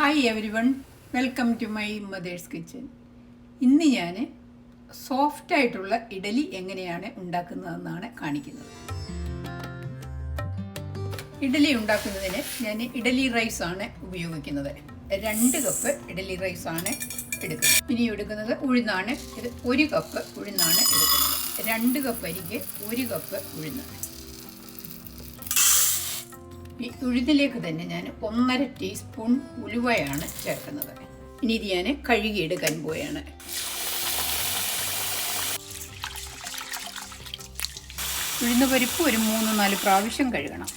Hi everyone, welcome to my mother's kitchen. ഇന്ന് ഞാൻ സോഫ്റ്റായിട്ടുള്ള ഇഡലി എങ്ങനെയാണ് ഉണ്ടാക്കുന്നതെന്നാണ് കാണിക്കുന്നത്. ഇഡലി ഉണ്ടാക്കുന്നതിന് ഞാൻ ഇഡലി റൈസാണ് ഉപയോഗിക്കുന്നത്. 2 കപ്പ് ഇഡലി റൈസാണ് എടുക്കുന്നത്. ഇനി എടുക്കുന്നത് ഉഴുന്നാണ്. ഇത് 1 കപ്പ് ഉഴുന്നാണ് എടുക്കുന്നത്. 2 കപ്പ് അരിക്ക് 1 കപ്പ് ഉഴുന്നാണ്. ഈ ഉഴുന്നിലേക്ക് തന്നെ ഞാൻ 1.5 ടീസ്പൂൺ ഉലുവയാണ് ചേർക്കുന്നത്. ഇനി ഇത് ഞാൻ കഴുകിയെടുക്കാൻ പോവുകയാണ്. ഉഴുന്ന പരിപ്പ് ഒരു 3-4 പ്രാവശ്യം കഴുകണം.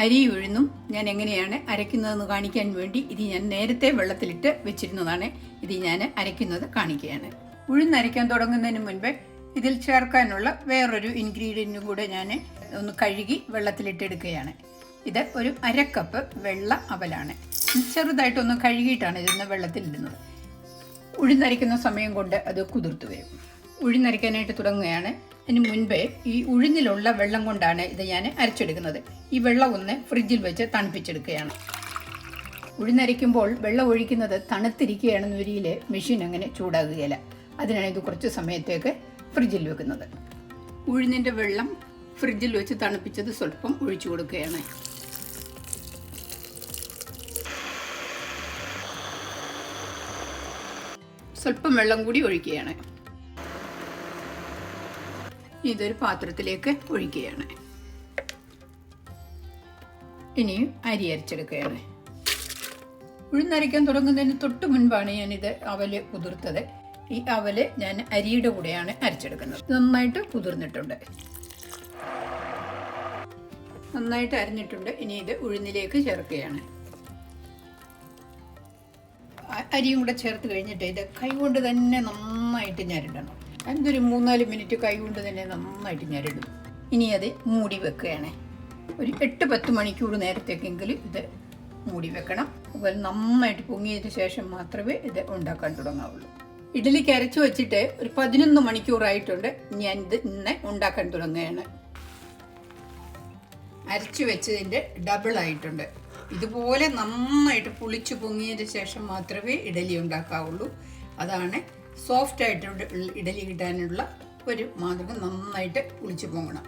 അരി ഉഴുന്നും ഞാൻ എങ്ങനെയാണ് അരയ്ക്കുന്നതെന്ന് കാണിക്കാൻ വേണ്ടി ഇത് ഞാൻ നേരത്തെ വെള്ളത്തിലിട്ട് വെച്ചിരുന്നതാണ്. ഇത് ഞാൻ അരയ്ക്കുന്നത് കാണിക്കുകയാണ്. ഉഴുന്നരയ്ക്കാൻ തുടങ്ങുന്നതിന് മുൻപേ ഇതിൽ ചേർക്കാനുള്ള വേറൊരു ഇൻഗ്രീഡിയൻറ്റും കൂടെ ഞാൻ ഒന്ന് കഴുകി വെള്ളത്തിലിട്ടെടുക്കുകയാണ്. ഇത് ഒരു 1/2 കപ്പ് വെള്ള അവലാണ്. ചെറുതായിട്ടൊന്ന് കഴുകിയിട്ടാണ് ഇതിന്ന് വെള്ളത്തിലിടുന്നത്. ഉഴുന്നരയ്ക്കുന്ന സമയം കൊണ്ട് അത് കുതിർത്ത് വരും. ഉഴുന്നരയ്ക്കാനായിട്ട് തുടങ്ങുകയാണ്. അതിന് മുൻപേ ഈ ഉഴുന്നിലുള്ള വെള്ളം കൊണ്ടാണ് ഇത് ഞാൻ അരച്ചെടുക്കുന്നത്. ഈ വെള്ളം ഒന്ന് ഫ്രിഡ്ജിൽ വെച്ച് തണുപ്പിച്ചെടുക്കുകയാണ്. ഉഴുന്നരയ്ക്കുമ്പോൾ വെള്ളം ഒഴിക്കുന്നത് തണുത്തിരിക്കുകയാണെന്ന് വരിയിൽ മെഷീൻ അങ്ങനെ ചൂടാകുകയില്ല. അതിനാണ് ഇത് കുറച്ച് സമയത്തേക്ക് ഫ്രിഡ്ജിൽ വെക്കുന്നത്. ഉഴുന്നിൻ്റെ വെള്ളം ഫ്രിഡ്ജിൽ വെച്ച് തണുപ്പിച്ചത് സ്വല്പം ഒഴിച്ചു കൊടുക്കുകയാണ്. സ്വല്പം വെള്ളം കൂടി ഒഴിക്കുകയാണ്. ഇതൊരു പാത്രത്തിലേക്ക് ഒഴിക്കുകയാണ്. ഇനി അരി അരച്ചെടുക്കുകയാണ്. ഉഴുന്നരയ്ക്കാൻ തുടങ്ങുന്നതിന് തൊട്ട് മുൻപാണ് ഞാനിത് അവല് കുതിർത്തത്. ഈ അവല് ഞാൻ അരിയുടെ കൂടെയാണ് അരച്ചെടുക്കുന്നത്. നന്നായിട്ട് കുതിർന്നിട്ടുണ്ട്, നന്നായിട്ട് അരിഞ്ഞിട്ടുണ്ട്. ഇനി ഇത് ഉഴുന്നിലേക്ക് ചേർക്കുകയാണ്. അരിയും കൂടെ ചേർത്ത് കഴിഞ്ഞിട്ട് ഇത് കൈകൊണ്ട് തന്നെ നന്നായിട്ട് ഞെരടണം. എന്തൊരു 3-4 മിനിറ്റ് കൈകൊണ്ട് തന്നെ നന്നായിട്ട് ഞെരടും. ഇനി അത് മൂടി വെക്കുകയാണ്. ഒരു 8-10 മണിക്കൂർ നേരത്തേക്കെങ്കിലും ഇത് മൂടി വെക്കണം. അതുപോലെ നന്നായിട്ട് പൊങ്ങിയതിന് ശേഷം മാത്രമേ ഇത് ഉണ്ടാക്കാൻ തുടങ്ങാവുള്ളൂ. ഇഡലിക്ക് അരച്ചു വെച്ചിട്ട് ഒരു 11 മണിക്കൂറായിട്ടുണ്ട്. ഞാൻ ഇത് ഇന്ന് ഉണ്ടാക്കാൻ തുടങ്ങുകയാണ്. അരച്ചു വെച്ചതിൻ്റെ ഡബിൾ ആയിട്ടുണ്ട്. ഇതുപോലെ നന്നായിട്ട് പുളിച്ചു പൊങ്ങിയതിന് ശേഷം മാത്രമേ ഇഡലി ഉണ്ടാക്കാവുള്ളൂ. അതാണ് സോഫ്റ്റായിട്ട് ഇഡലി കിട്ടാനുള്ള ഒരു മാതൃക. നന്നായിട്ട് പുളിച്ചു പൊങ്ങണം.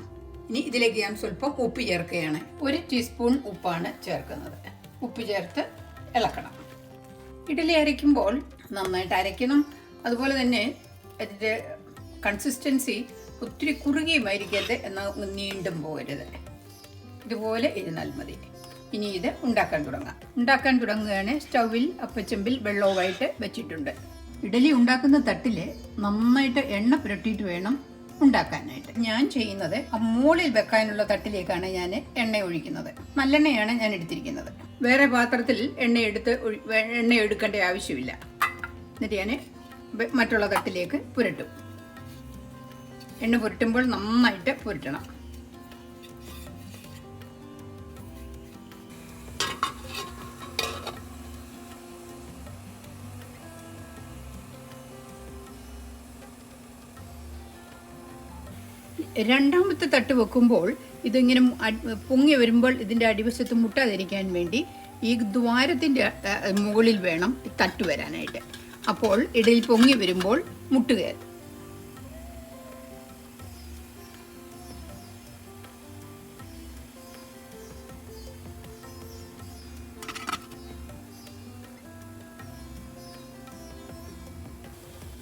ഇനി ഇതിലേക്ക് ഞാൻ സ്വല്പം ഉപ്പ് ചേർക്കുകയാണ്. 1 ടീസ്പൂൺ ഉപ്പാണ് ചേർക്കുന്നത്. ഉപ്പ് ചേർത്ത് ഇളക്കണം. ഇഡലി അരയ്ക്കുമ്പോൾ നന്നായിട്ട് അരയ്ക്കണം. അതുപോലെ തന്നെ അതിൻ്റെ കൺസിസ്റ്റൻസി ഒത്തിരി കുറുകിയുമായിരിക്കരുത്, എന്നാൽ നീണ്ടും പോകരുത്. ഇതുപോലെ ഇരുന്നാൽ മതി. ഇനി ഇത് ഉണ്ടാക്കാൻ തുടങ്ങുകയാണ്. സ്റ്റൗവിൽ അപ്പച്ചെമ്പിൽ വെള്ളവുമായിട്ട് വെച്ചിട്ടുണ്ട്. ഇഡലി ഉണ്ടാക്കുന്ന തട്ടിൽ നന്നായിട്ട് എണ്ണ പുരട്ടിയിട്ട് വേണം ഉണ്ടാക്കാനായിട്ട്. ഞാൻ ചെയ്യുന്നത് മുകളിൽ വെക്കാനുള്ള തട്ടിലേക്കാണ് ഞാൻ എണ്ണ ഒഴിക്കുന്നത്. നല്ലെണ്ണയാണ് ഞാൻ എടുത്തിരിക്കുന്നത്. വേറെ പാത്രത്തിൽ എണ്ണ എടുക്കേണ്ട ആവശ്യമില്ല. എന്നിട്ട് ഞാൻ മറ്റുള്ള തട്ടിലേക്ക് പുരട്ടും. എണ്ണ പുരട്ടുമ്പോൾ നന്നായിട്ട് പുരട്ടണം. രണ്ടാമത്തെ തട്ട് വെക്കുമ്പോൾ ഇതിങ്ങനെ പൊങ്ങി വരുമ്പോൾ ഇതിൻ്റെ അടിവശത്ത് മുട്ടാതിരിക്കാൻ വേണ്ടി ഈ ദ്വാരത്തിൻ്റെ മുകളിൽ വേണം തട്ട് വരാനായിട്ട്. അപ്പോൾ ഇടയിൽ പൊങ്ങി വരുമ്പോൾ മുട്ടുകയറും.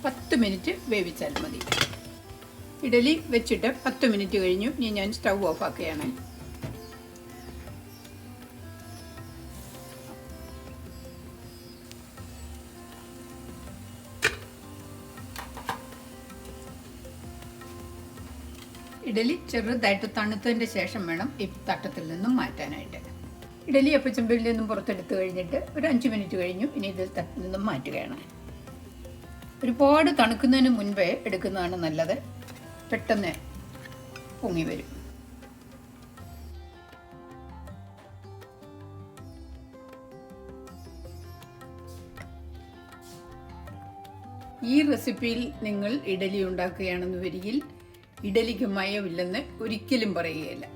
പത്ത് മിനിറ്റ് വേവിച്ചാൽ മതി. ഇഡലി വെച്ചിട്ട് 10 മിനിറ്റ് കഴിഞ്ഞു. ഇനി ഞാൻ സ്റ്റൗ ഓഫ് ആക്കുകയാണ്. ഇഡലി ചെറുതായിട്ട് തണുത്തതിൻ്റെ ശേഷം വേണം ഈ തട്ടത്തിൽ നിന്നും മാറ്റാനായിട്ട്. ഇഡലി അപ്പച്ചെമ്പിൽ നിന്നും പുറത്തെടുത്ത് കഴിഞ്ഞിട്ട് ഒരു 5 മിനിറ്റ് കഴിഞ്ഞു. ഇനി ഇതിൽ തട്ടിൽ നിന്നും മാറ്റുകയാണ്. ഒരുപാട് തണുക്കുന്നതിന് മുൻപേ എടുക്കുന്നതാണ് നല്ലത്. പെട്ടെന്ന് പൊങ്ങി വരും. ഈ റെസിപ്പിയിൽ നിങ്ങൾ ഇഡലി ഉണ്ടാക്കുകയാണെന്ന് വരികിൽ ഇഡലിക്ക് മയമില്ലെന്ന് ഒരിക്കലും പറയുകയില്ല.